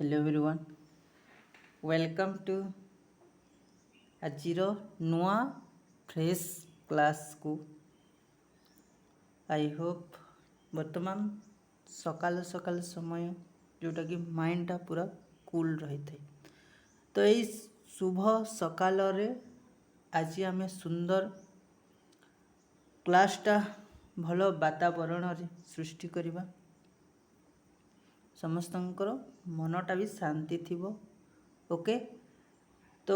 Hello everyone, welcome to ଆଜିର ନୂଆ fresh କ୍ଲାସ୍କୁ। I Hope ବର୍ତ୍ତମାନ ସକାଳ ସମୟ ଯେଉଁଟାକି ମାଇଣ୍ଡଟା ପୁରା କୁଲ୍ ରହିଥାଏ। ତ ଏଇ ଶୁଭ ସକାଳରେ ଆଜି ଆମେ ସୁନ୍ଦର କ୍ଲାସ୍ଟା ଭଲ ବାତାବରଣରେ ସୃଷ୍ଟି କରିବା। ସମସ୍ତଙ୍କର ମନଟା ବି ଶାନ୍ତି ଥିବ। ଓକେ, ତ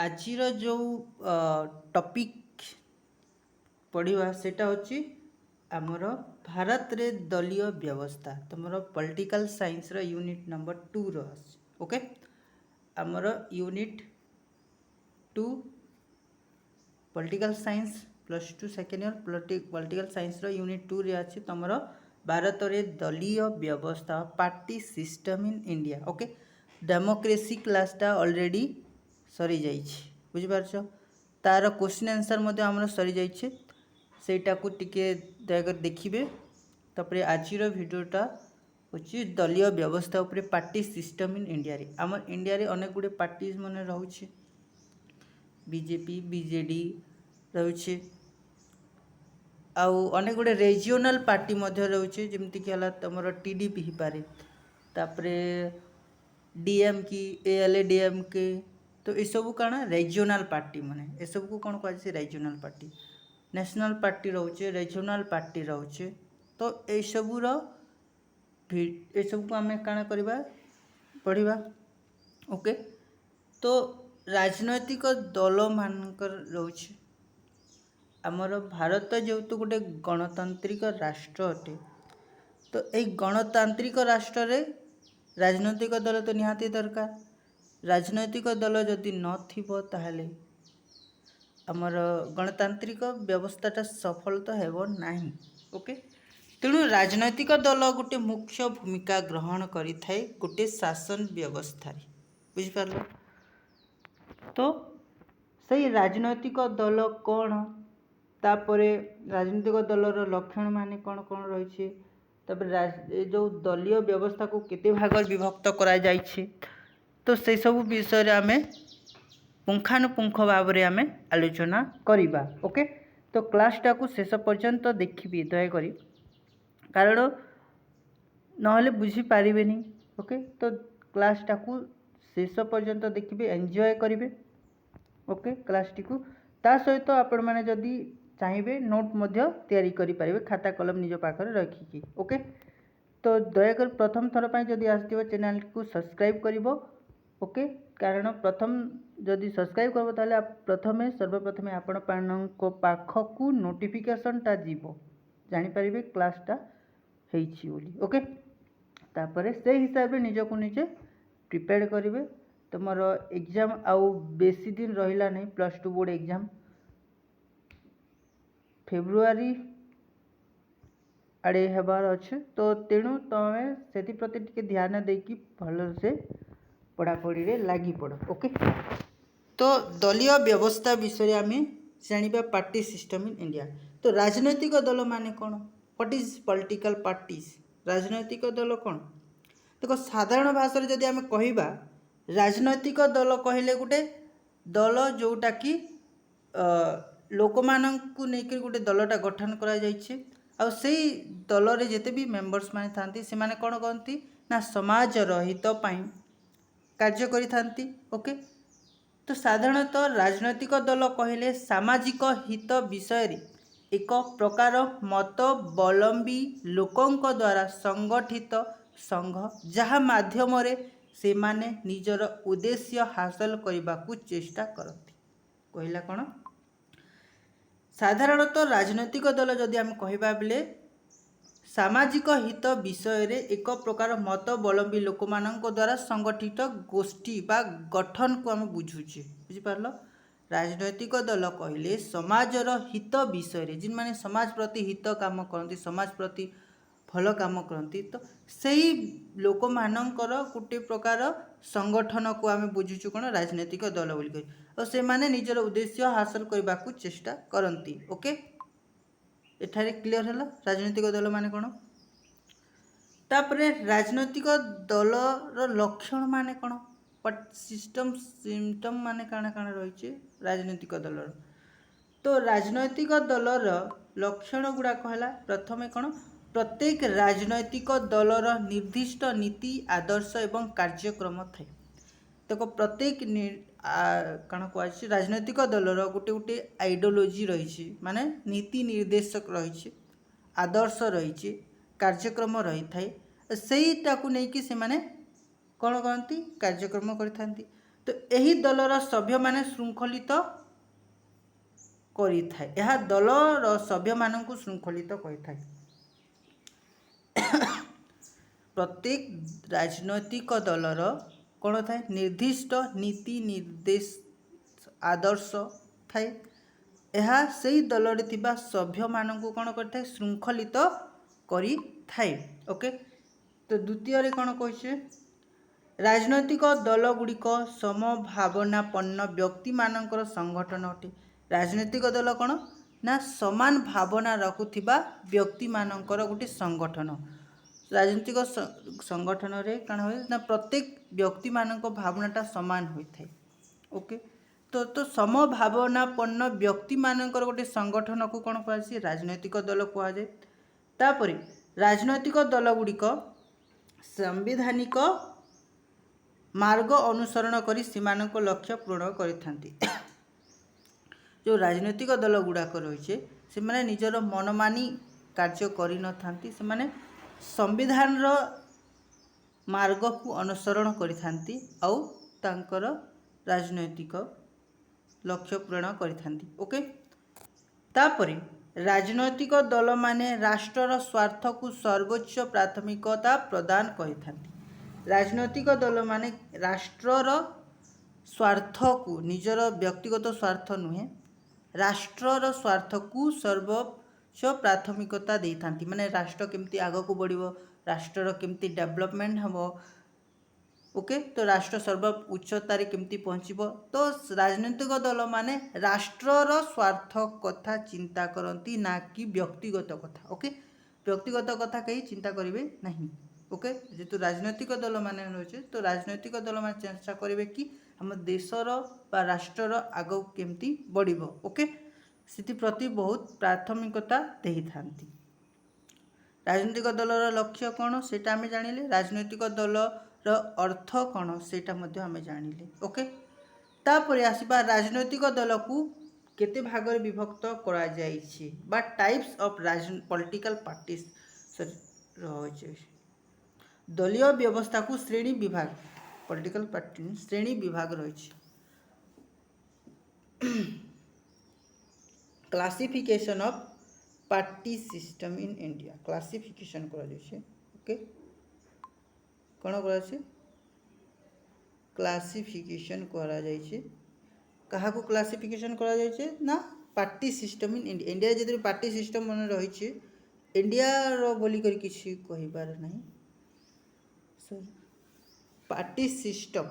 ଆଜିର ଯେଉଁ ଟପିକ୍ ପଢ଼ିବା ସେଇଟା ହେଉଛି ଆମର ଭାରତରେ ଦଳୀୟ ବ୍ୟବସ୍ଥା। ତୁମର ପଲିଟିକାଲ ସାଇନ୍ସର ୟୁନିଟ୍ ନମ୍ବର 2ର ଅଛି। ଓକେ, ଆମର unit 2 political science +2 second year political ସାଇନ୍ସର ୟୁନିଟ୍ 2ରେ ଅଛି ତୁମର ଭାରତରେ ଦଳୀୟ ବ୍ୟବସ୍ଥା, party system in India. Okay, democracy କ୍ଲାସ୍ଟା ଅଲରେଡ଼ି ସରିଯାଇଛି, ବୁଝିପାରୁଛ। ତାର କ୍ୱେଶ୍ଚିନ୍ ଆନ୍ସର୍ ମଧ୍ୟ ଆମର ସରିଯାଇଛି, ସେଇଟାକୁ ଟିକେ ଦୟାକରି ଦେଖିବେ। ତାପରେ ଆଜିର ଭିଡ଼ିଓଟା ହେଉଛି ଦଳୀୟ ବ୍ୟବସ୍ଥା ଉପରେ, ପାର୍ଟି ସିଷ୍ଟମ୍ ଇନ୍ ଇଣ୍ଡିଆରେ। ଆମର ଇଣ୍ଡିଆରେ ଅନେକ ଗୁଡ଼ିଏ ପାର୍ଟି ମାନେ ରହୁଛି, ବିଜେପି, ବିଜେଡ଼ି ରହୁଛି, ଆଉ ଅନେକ ଗୁଡ଼ିଏ ରିଜିଓନାଲ୍ ପାର୍ଟି ମଧ୍ୟ ରହୁଛି, ଯେମିତିକି ହେଲା ତୁମର TDP ହେଇପାରେ, ତାପରେ DMK, ALA-DMK। ତ ଏସବୁ କ'ଣ ରିଜିଓନାଲ୍ ପାର୍ଟି, ମାନେ ଏସବୁକୁ କ'ଣ କୁହାଯାଏ? Regional party. ନ୍ୟାସନାଲ୍ ପାର୍ଟି ରହୁଛି, ରିଜିଓନାଲ୍ ପାର୍ଟି ରହୁଛି। ତ ଏସବୁକୁ ଆମେ କ'ଣ କରିବା? ପଢ଼ିବା। ଓକେ, ତ ରାଜନୈତିକ ଦଳମାନଙ୍କର ରହୁଛି। ଆମର ଭାରତ ଯେହେତୁ ଗୋଟେ ଗଣତାନ୍ତ୍ରିକ ରାଷ୍ଟ୍ର ଅଟେ, ତ ଏଇ ଗଣତାନ୍ତ୍ରିକ ରାଷ୍ଟ୍ରରେ ରାଜନୈତିକ ଦଳ ତ ନିହାତି ଦରକାର। ରାଜନୈତିକ ଦଳ ଯଦି ନଥିବ ତାହେଲେ ଆମର ଗଣତାନ୍ତ୍ରିକ ବ୍ୟବସ୍ଥାଟା ସଫଳ ତ ହେବ ନାହିଁ। ଓକେ, ତେଣୁ ରାଜନୈତିକ ଦଳ ଗୋଟେ ମୁଖ୍ୟ ଭୂମିକା ଗ୍ରହଣ କରିଥାଏ ଗୋଟେ ଶାସନ ବ୍ୟବସ୍ଥାରେ, ବୁଝିପାରିଲ। ତ ସେଇ ରାଜନୈତିକ ଦଳ କ'ଣ, ତାପରେ ରାଜନୈତିକ ଦଳର ଲକ୍ଷଣ ମାନେ କ'ଣ କ'ଣ ରହିଛି, ତାପରେ ଏ ଯେଉଁ ଦଳୀୟ ବ୍ୟବସ୍ଥାକୁ କେତେ ଭାଗରେ ବିଭକ୍ତ କରାଯାଇଛି, ତ ସେସବୁ ବିଷୟରେ ଆମେ ପୁଙ୍ଖାନୁପୁଙ୍ଖ ଭାବରେ ଆମେ ଆଲୋଚନା କରିବା। ଓକେ, ତ କ୍ଲାସ୍ଟାକୁ ଶେଷ ପର୍ଯ୍ୟନ୍ତ ଦେଖିବି ଦୟାକରି, କାରଣ ନହେଲେ ବୁଝିପାରିବେନି। ଓକେ, ତ କ୍ଲାସ୍ଟାକୁ ଶେଷ ପର୍ଯ୍ୟନ୍ତ ଦେଖିବେ, ଏନ୍ଜୟ କରିବେ। ଓକେ, କ୍ଲାସ୍ଟିକୁ ତା ସହିତ ଆପଣମାନେ ଯଦି ଚାହିଁବେ ନୋଟ୍ ମଧ୍ୟ ତିଆରି କରିପାରିବେ, ଖାତା କଲମ ନିଜ ପାଖରେ ରଖିକି। ଓକେ, ତ ଦୟାକରି ପ୍ରଥମ ଥର ପାଇଁ ଯଦି ଆସିଥିବ ଚ୍ୟାନେଲକୁ ସବସ୍କ୍ରାଇବ୍ କରିବ। ଓକେ, କାରଣ ଯଦି ସବସ୍କ୍ରାଇବ୍ କରିବ ତାହେଲେ ସର୍ବପ୍ରଥମେ ଆପଣମାନଙ୍କ ପାଖକୁ ନୋଟିଫିକେସନ୍ଟା ଯିବ, ଜାଣିପାରିବେ କ୍ଲାସ୍ଟା ହେଇଛି ବୋଲି। ଓକେ, ତାପରେ ସେଇ ହିସାବରେ ନିଜକୁ ନିଜେ ପ୍ରିପେୟାର କରିବେ। ତୁମର ଏକ୍ଜାମ୍ ଆଉ ବେଶୀ ଦିନ ରହିଲା ନାହିଁ, +2 ବୋର୍ଡ଼ ଏକ୍ଜାମ୍ ଫେବୃଆରୀ ଆଡ଼େ ହେବାର ଅଛି। ତ ତେଣୁ ତୁମେ ସେଥିପ୍ରତି ଟିକେ ଧ୍ୟାନ ଦେଇକି ଭଲସେ ପଢ଼ାପଢ଼ିରେ ଲାଗିପଡ଼। ଓକେ, ତ ଦଳୀୟ ବ୍ୟବସ୍ଥା ବିଷୟରେ ଆମେ ଜାଣିବା, ପାର୍ଟି ସିଷ୍ଟମ୍ ଇନ୍ ଇଣ୍ଡିଆ। ତ ରାଜନୈତିକ ଦଳ ମାନେ କ'ଣ? What is political parties? ରାଜନୈତିକ ଦଳ କ'ଣ? ଦେଖ, ସାଧାରଣ ଭାଷାରେ ଯଦି ଆମେ କହିବା, ରାଜନୈତିକ ଦଳ କହିଲେ ଗୋଟେ ଦଳ ଯେଉଁଟାକି ଲୋକମାନଙ୍କୁ ନେଇକରି ଗୋଟେ ଦଳଟା ଗଠନ କରାଯାଇଛି, ଆଉ ସେଇ ଦଳରେ ଯେତେ ବି ମେମ୍ବର୍ସ ମାନେ ଥାନ୍ତି ସେମାନେ କ'ଣ କରନ୍ତି ନା ସମାଜର ହିତ ପାଇଁ କାର୍ଯ୍ୟ କରିଥାନ୍ତି। ଓକେ, ତ ସାଧାରଣତଃ ରାଜନୈତିକ ଦଳ କହିଲେ ସାମାଜିକ ହିତ ବିଷୟରେ ଏକ ପ୍ରକାର ମତବଲମ୍ବୀ ଲୋକଙ୍କ ଦ୍ୱାରା ସଂଗଠିତ ସଂଘ, ଯାହା ମାଧ୍ୟମରେ ସେମାନେ ନିଜର ଉଦ୍ଦେଶ୍ୟ ହାସଲ କରିବାକୁ ଚେଷ୍ଟା କରନ୍ତି। କହିଲା କ'ଣ? ସାଧାରଣତଃ ରାଜନୈତିକ ଦଳ ଯଦି ଆମେ କହିବା ବେଲେ ସାମାଜିକ ହିତ ବିଷୟରେ ଏକ ପ୍ରକାର ମତବଲମ୍ବୀ ଲୋକମାନଙ୍କ ଦ୍ୱାରା ସଂଗଠିତ ଗୋଷ୍ଠୀ ବା ଗଠନକୁ ଆମେ ବୁଝୁଛେ, ବୁଝିପାରିଲ। ରାଜନୈତିକ ଦଳ କହିଲେ ସମାଜର ହିତ ବିଷୟରେ, ଯେଉଁମାନେ ସମାଜ ପ୍ରତି ହିତ କାମ କରନ୍ତି, ସମାଜ ପ୍ରତି ଭଲ କାମ କରନ୍ତି, ତ ସେହି ଲୋକମାନଙ୍କର ଗୋଟେ ପ୍ରକାର ସଂଗଠନକୁ ଆମେ ବୁଝୁଛୁ କ'ଣ? ରାଜନୈତିକ ଦଳ ବୋଲି କହି, ଆଉ ସେମାନେ ନିଜର ଉଦ୍ଦେଶ୍ୟ ହାସଲ କରିବାକୁ ଚେଷ୍ଟା କରନ୍ତି। ଓକେ, ଏଠାରେ କ୍ଲିଅର ହେଲା ରାଜନୈତିକ ଦଳ ମାନେ କ'ଣ। तापरे राजनैतिक दलर लक्षण माने कौन सिम्पटम माने काण काण रही राजनैतिक दलर तो राजनैतिक दलर लक्षण गुड़ाक है प्रथमे कौन प्रत्येक राजनैतिक दलर निर्दिष्ट नीति आदर्श एवं कार्यक्रम थाए देखो प्रत्येक कौन कह राजनैतिक दलर गोटे गोटे आइडियोलोजी रही माने नीति निर्देशक रही आदर्श रही कार्यक्रम रही थाए सेटा को लेकिन से माने कौन करती कार्यक्रम करथांती तो यही दलर सभ्य माने श्रृंखलित करि थाए यह दलर सभ्य मानक श्रृंखलित करि थाए प्रत्येक राजनैतिक दलर कौन थाए निर्दिष्ट नीति निर्देश आदर्श थाए यह से दल सभ्य मानक कौन करता श्रृंखलित करि थाए ओके तो द्वितीय कौन कहे राजनैतिक दल गुड़िक समभावनापन्न व्यक्ति मानकर संगठन अटे राजनैतिक दल कौन ना समान भावना रखुथिबा व्यक्ति मानकर गोटे संगठन राजनीतिक संगठन रे कौन हुए ना प्रत्येक व्यक्ति मानक भावनाटा समान होता है ओके तो समभावनापन्न व्यक्ति मानकर गोटे संगठन को कौन कह राजनैतिक दल कहुए तापर राजनैतिक दल गुड़िक संवैधानिक मार्ग अनुसरण करी सीमानक लक्ष्य पूर्ण करिथांती जो राजनैतिक दल गुड़ाक रही से माने निजर मनमानी कार्य करि न थांती से माने संविधान रो मार्ग को अनुसरण करिथांती आउ तांकर राजनैतिक लक्ष्य पूर्ण करिथांती ओके तापरे राजनैतिक दल माने राष्ट्रर स्वार्थ को सर्वोच्च प्राथमिकता प्रदान करिथांती राजनैतिक दल माने राष्ट्रर स्वार्थ को निजर व्यक्तिगत स्वार्थ नुहे राष्ट्रर स्वार्थ को सर्वोच्च प्राथमिकता दे था माने राष्ट्र केमती आग को बढ़ो राष्ट्रर केमती डेवलपमेंट हम ओके तो राष्ट्र सर्व उच्चतार केमती पहुँचब तो राजनैतिक दल माने राष्ट्रर स्वार्थ कथा चिंता करती ना कि व्यक्तिगत कथा ओके व्यक्तिगत कथा कहीं चिंता करेंगे नहीं ओके जेतु राजनैतिक दल माने रही तो राजनैतिक दल माने चेष्टा करेंगे कि हम देशर बा राष्ट्रर आग केमती बढ़ो ओके से प्रति बहुत प्राथमिकता दे था राजनैतिक दलर लक्ष्य कौन सेटा आम जानिले राजनैतिक दलर अर्थ कौन सेटा मध्य आम जानिले ओके तापर आसवा राजनैतिक दल को केते भाग विभक्त करा जाइछि बा टाइप्स ऑफ पॉलिटिकल पार्टीज रही दलीय व्यवस्था को श्रेणी विभाग पॉलिटिकल पार्टी श्रेणी विभाग रही classification of party system in India classification करा जाइछे ओके कौन करा क्लासिफिकेशन करा जाइछे कहा को क्लासिफिकेशन करा जाइछे ना party system in India India जदि पार्टी सिस्टम मन रही इंडिया रो बोली कर किछि कहिबार नहीं पार्टी सिस्टम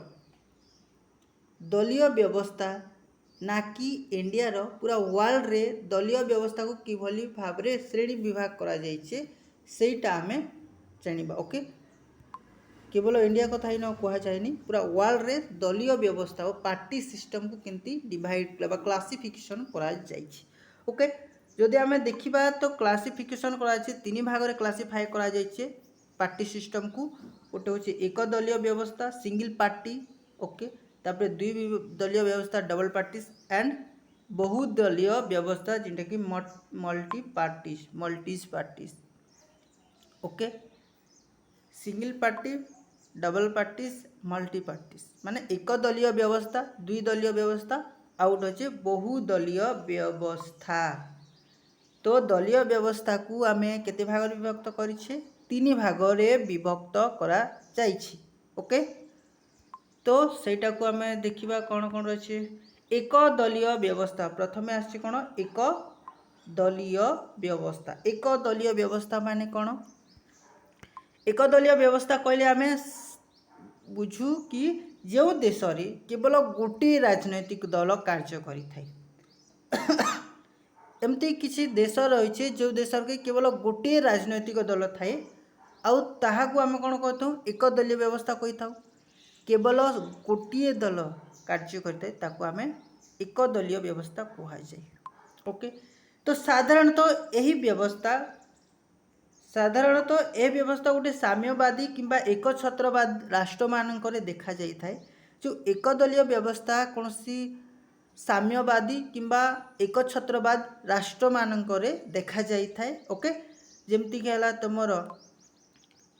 दलीय व्यवस्था ना कि इंडिया रो पूरा वर्ल्ड रे दलीय व्यवस्था को किभली भाव रे श्रेणी विभाग करा जाइछे सेटा आमे जानिबा ओके केवल इंडिया कथा ही न कहा जाएनी पूरा वर्ल्ड रे दलीय व्यवस्था और पार्टी सिस्टम को केमती डिवाइड बा क्लासिफिकेशन करा जाइछे ओके जदि आमे देखिबा तो क्लासिफिकेशन करा जाइछे तीन भाग रे क्लासिफाई करा जाइछे पार्टी सिस्टम को गोटे हूँ एक दलीय व्यवस्था सिंगल पार्टी ओके तापर दुई दलीय व्यवस्था डबल पार्टीज एंड बहुदलीय व्यवस्था जिनटा कि multis parties okay single party double parties multi parties माने एक दलीय व्यवस्था दुई दलीय व्यवस्था आउट होचे बहुदलीय व्यवस्था तो दलीय व्यवस्था को आमे केते भाग विभक्त करिछे तीन भाग रे विभक्त करा जाइछि ओके तो सेटा को आमे देखिबा कौन कौन रही एक दलीय व्यवस्था प्रथमे आछि कौन एक दलीय व्यवस्था माने कौन एक दलीय व्यवस्था कहले आमे बुझू कि जो देश रे केवल गोटे राजनैतिक दल कार्य करि थाए एमती किसी देश रही जो देश के केवल गोटे राजनैतिक दल थाए आउ ताहाकू आम कौन कहता एक दलीय व्यवस्था कही था। केवल गोटे दल कार्य करता आम एक दलीय व्यवस्था कहुए। ओके, तो साधारणतः यही व्यवस्था गोटे साम्यवादी किंबा एकछत्रवाद राष्ट्र मानक देखा जाए। जो एक दलीय व्यवस्था कौन सी साम्यवादी किंबा एकछत्रवाद राष्ट्र मानक देखा जाए। ओके, जमती है तुमर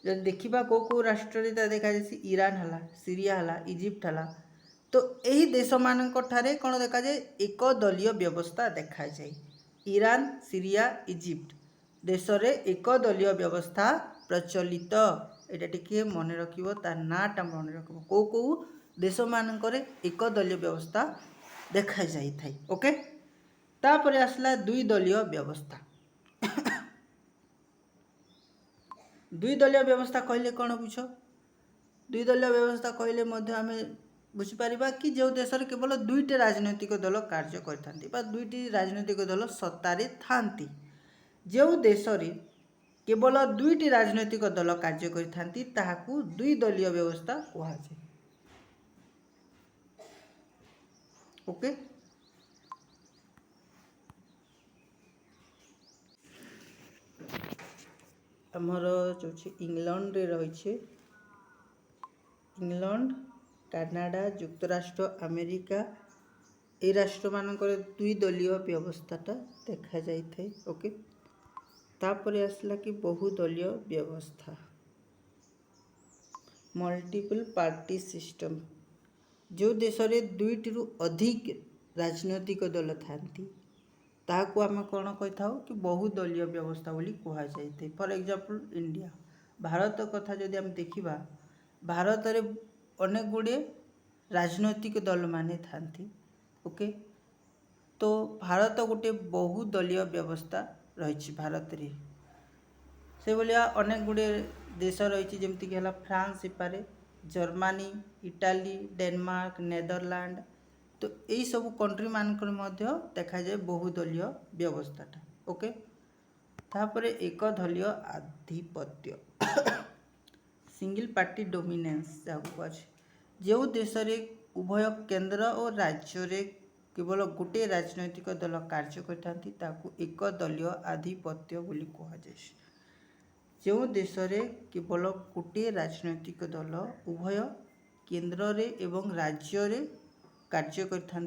जब देखा कौ कौ राष्ट्र देखा जाए ईरान है, सीरिया है, इजिप्ट है, तो यही देश मानक ठारे कौन देखा जाए एक दलीय व्यवस्था देखा जाए। ईरान, सीरिया, इजिप्ट देश रे एक दलीय व्यवस्था प्रचलित। एटा टिके मन रखिबो, तार नाटा मन रखिबो, कौ कौ देश मानक एक दलीय व्यवस्था देखा जाई थाई। ओके, तापरे आसला दुई दलीय व्यवस्था। दुई दलीय व्यवस्था कहले कौन बुझ? दुई दलीय व्यवस्था कहले मध्य आमे बुझीपर कि जो देश में केवल दुईटी राजनैतिक दल कार्य कर दुईटी राजनैतिक दल सत्तारे थांती। जो देश में केवल दुईटी राजनैतिक दल कार्य करथांती ताहाकू दुई दलीय व्यवस्था कहुए। ओके, आमर जो इंग्लैंड रे रही इंग्लैंड, कनाडा, युक्तराष्ट्र, अमेरिका ए राष्ट्र मानक दुई दलीय व्यवस्थाटा देखा जाए। ओके, तापर आसला कि बहुदलीय व्यवस्था, मल्टीपल पार्टी सिस्टम। जो देश में दुईटी अधिक राजनैतिक दल थांती ताकू आम कौन कही था कि बहुदलीय व्यवस्था बोली कहुए। फॉर एग्जांपल इंडिया, भारत कथा जदि आम देखा, भारत रे अनेक गुड़े राजनैतिक दल माने थांती। ओके, तो भारत गोटे बहुदलीय व्यवस्था रही भारत रे। से भाया अनेक गुड़े देश रही जमीक है फ्रांस इपारे, जर्मनी, इटाली, डेनमार्क, नेदरलैंड, तो यही सब कंट्री मानक देखा जाए बहुदलीय व्यवस्थाटा। ओके, तापर एक दलीय आधिपत्य सिंगल पार्टी डोमिनेंस जहाँ जो देश में उभय केंद्र और राज्य रे केवल गोटे राजनैतिक दल कार्य करता एक दलीय आधिपत्य बोली कहुए। जो देश में केवल गोटे राजनैतिक दल उभय केंद्र रे एवं राज्य रे कार्य करता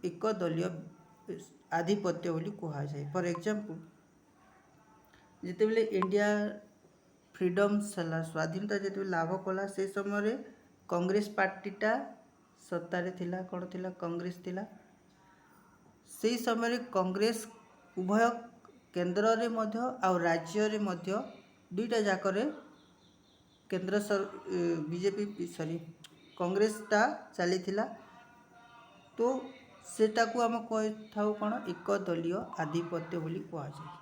एक दलीय आधिपत्य बोली कहुए। फॉर एग्जांपल जितेबले इंडिया फ्रीडम स्वाधीनता जो लाभ कला से समय कांग्रेस पार्टीटा सत्तारे थिला, कौन थिला कांग्रेस थिला। से समय कांग्रेस उभय केंद्र रे मध्य आ राज्य रे मध्य दुईटा जाकरे केंद्र बीजेपी सॉरी कांग्रेसटा चली थिला। तो सेटा को आम कही था कौन एक दलीय आधिपत्य बोली कहुए।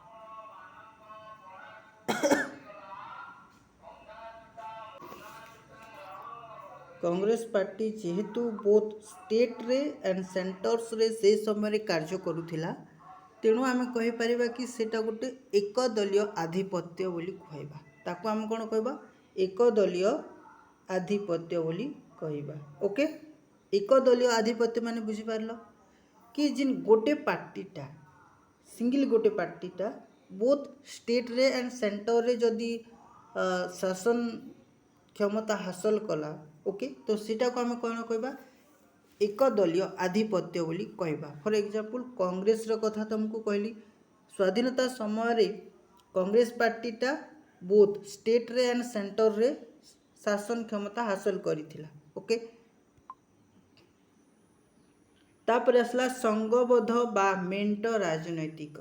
कांग्रेस पार्टी जेहेतु बोथ स्टेट रे एंड सेंटर्स रे से समय कार्य करुथिला, तेणु आम कहि परिबा कि सेटा गोटे एक दलीय आधिपत्य बोली कहबा। ताको आम कोन कहबा एक दलीय आधिपत्य बोली कहबा। ओके, एक दलीय आधिपत्य माने बुझी पारलो कि जिन गोटे पार्टीटा सिंगल गोटे पार्टीटा बोथ स्टेट रे एंड सेंटर रे जदि शासन क्षमता हासिल कला। ओके, तो सीटा को आम कौन कहबा एक दलीय आधिपत्य बोली कहबा। फॉर एग्जांपल कांग्रेस रो कथा तुमको कहली, स्वाधीनता समय रे कांग्रेस पार्टीटा बोथ स्टेट रे एंड सेंटर रे शासन क्षमता हासिल करिथिला। ओके, तापर आसला संघबद्ध बा मेंट राजनैतिक।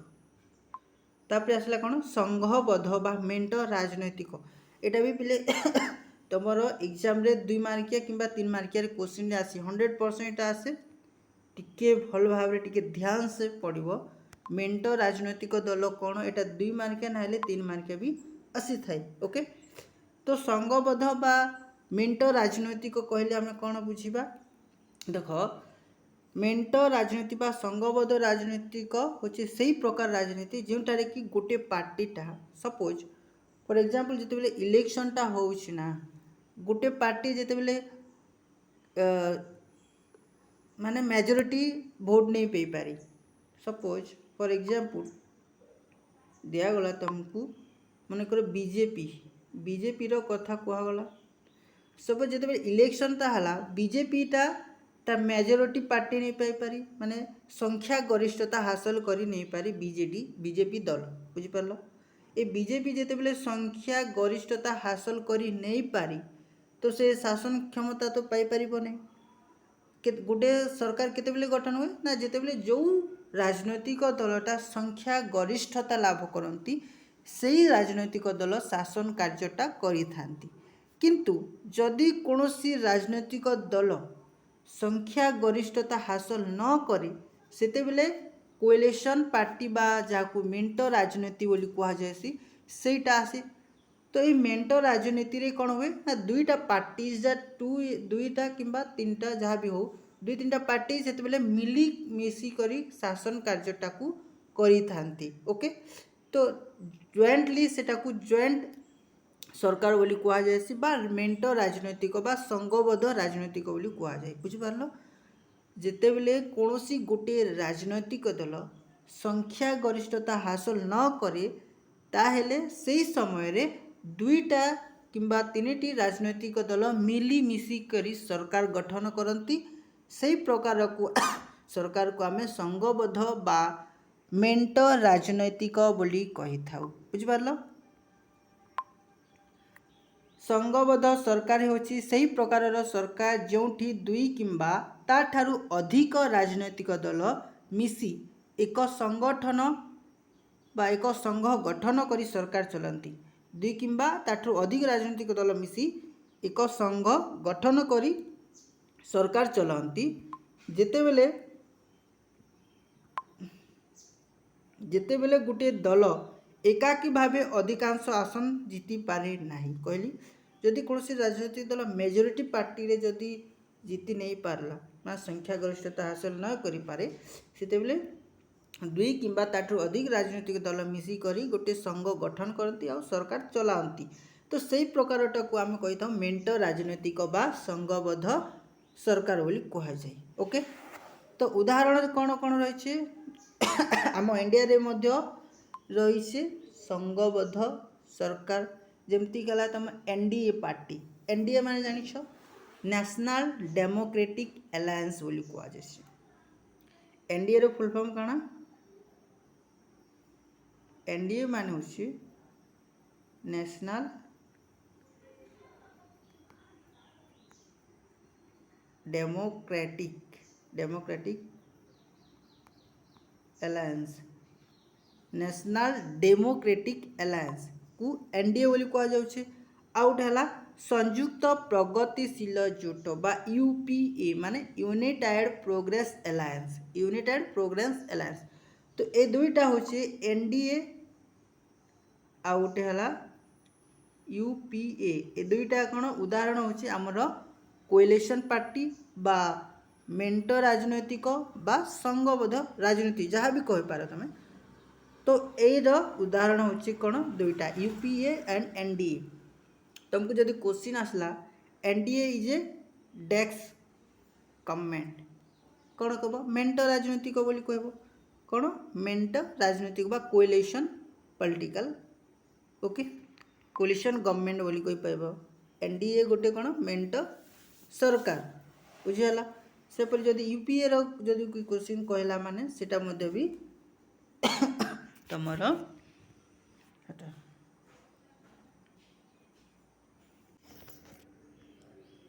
तापर आसला कौन संघबद्ध बा मेंट राजनैतिक। एटा भी पिले तुमर एग्जाम रे 2 मार्किया किंबा 3 मार्किया क्वेश्चन आसी 100% आसे। टिके भल भाव रे टिके ध्यान से पढ़िबो। मेंट राजनैतिक दल कौन एटा 2 मार्किया ना 3 मार्किया भी आसी थाए। ओके, तो संघबद्ध बा मेंट राजनैतिक कहले आमे कौन बुझिबा देख, मेंट राजनीति बा संघबद्ध राजनीतिक होची सही प्रकार राजनीति जोटारे कि गोटे पार्टीटा सपोज फॉर एग्जांपल जितेबले इलेक्शनटा होउछि ना गोटे पार्टी जितेबले माने मेजोरिटी भोट नहीं पाई पारी सपोज फॉर एग्जांपल दिगला तुमको मनकर बीजेपी रो कथा कहगला सपोज जिते इलेक्शनटा हला बीजेपीटा ता मेजोरिटी पार्टी नहीं पाई पारी माने संख्या गरिष्ठता हासिल करी नहीं पारी बीजेपी दल बुझिपार ए बीजेपी जिते संख्या गरिष्ठता हासिल करी नहीं पारी तो से शासन क्षमता तो पाई पारिबो नहीं गोटे सरकार केतेबेले गठन हुए ना जितेबेले जो राजनैतिक दलटा संख्या गरिष्ठता लाभ करती सेही राजनैतिक दल शासन कार्यटा करिथांती किंतु जदि कौनसी राजनैतिक दल संख्या गरिष्ठता हासिल न करे सेतेबेले कोएलिशन पार्टी बा जाकू मेंट राजनीति बोली कह जायसी सेटा आसी तो ये मेंट राजनीति रे कौन हुए ना दुईटा पार्टी दुईटा किंबा तीनटा जहाँ भी हो दुई तीनटा पार्टी सेतेबेले मिली मिसी करी शासन कार्यटा को करी थांती ओके तो जॉइंटली सेटा को जॉइंट सरकार बोली कह जायसी बा मेंट राजनैतिक बा संघबद्ध राजनैतिक बोली कह जाय बुझिपारलो जेतेबेले कौनसी गोटे राजनैतिक दल संख्या गरिष्ठता हासिल न करे ताहेले सेही समय रे दुईटा किंबा तीनिटी राजनैतिक दल मिली मिसी करी सरकार गठन करती सेही प्रकार को सरकार को आमे संघबद्ध बा मेंट राजनैतिक बोली कहि थाउ बुझिपारलो संघबद्ध सरकार होची सही प्रकारर सरकार जोठी दुई किंबा ताठारु अधिक राजनैतिक दल मिसी एक संगठन बा एक संघ गठन करी सरकार चलती दुई किंबा ताठारु अधिक राजनैतिक दल मिसी एक संघ गठन करी सरकार चलती जेतेबेले गोटे दल एकाकी भावे अधिकांश आसन जीति पारे नाही कहली जदि कौन राजनैतिक दल मेजोरिटी पार्टी रे जदि जीति नहीं पारला ना संख्या गरिष्ठता हासिल न करि पारे सेतेबेले दुई किंबा ताठू अधिक राजनैतिक दल मिसी करी गोटे संघ गठन करती आ सरकार चलाती तो सही प्रकारटा को आम कही था मेंट राजनैतिक बा संघबद्ध सरकार बोली कह जाए ओके तो उदाहरण कौन कौन रही आम इंडिया रे मध्य रही संघबद्ध सरकार जमती गला तुम एनडीए पार्टी एनडीए माने जानिछ नेशनल डेमोक्रेटिक अलायंस बोली कह जाए एनडीए रो फुल फॉर्म काना एनडीए माने होछि national democratic alliance national democratic alliance को एनडीए बोली कह जाउछे आउट हला संयुक्त प्रगतिशील जोट बा यूपीए माने यूनाइटेड प्रोग्रेस अलायंस तो ए दुईटा होचे एनडीए आउट हला यूपीए ए दुईटा कौन उदाहरण होचे आमर कोएलिशन पार्टी बा मेंट राजनैतिक बा संघबद्ध राजनीति जहाँ भी कह पार तुम तो एर उदाहरण होची कौन दुईटा यूपीए एंड एनडीए तुमको जदि क्वेश्चन आसला NDA is a desk government कौन कह मेंट राजनैतिक बोली कहब कौन मेंट राजनैतिक बा coalition political okay coalition government बोली कहि पाइबो एनडीए गोटे कौन मेंट सरकार बुझीगला सेपरि जदि यूपीए रो जदि कोई क्वेश्चन कहला माने सेटा मध्ये भी तमर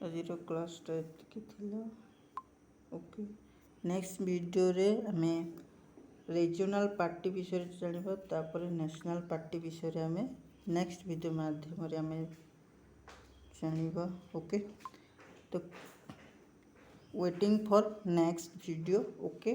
आजिर क्लासटा एतिकी थिला ओके नेक्स्ट वीडियो रे आमे रीजनल पार्टी विषय जानिबा तापर नेशनल पार्टी विषय आमे नेक्स्ट वीडियो माध्यम रे आमे जानिबा ओके तो waiting for next video okay.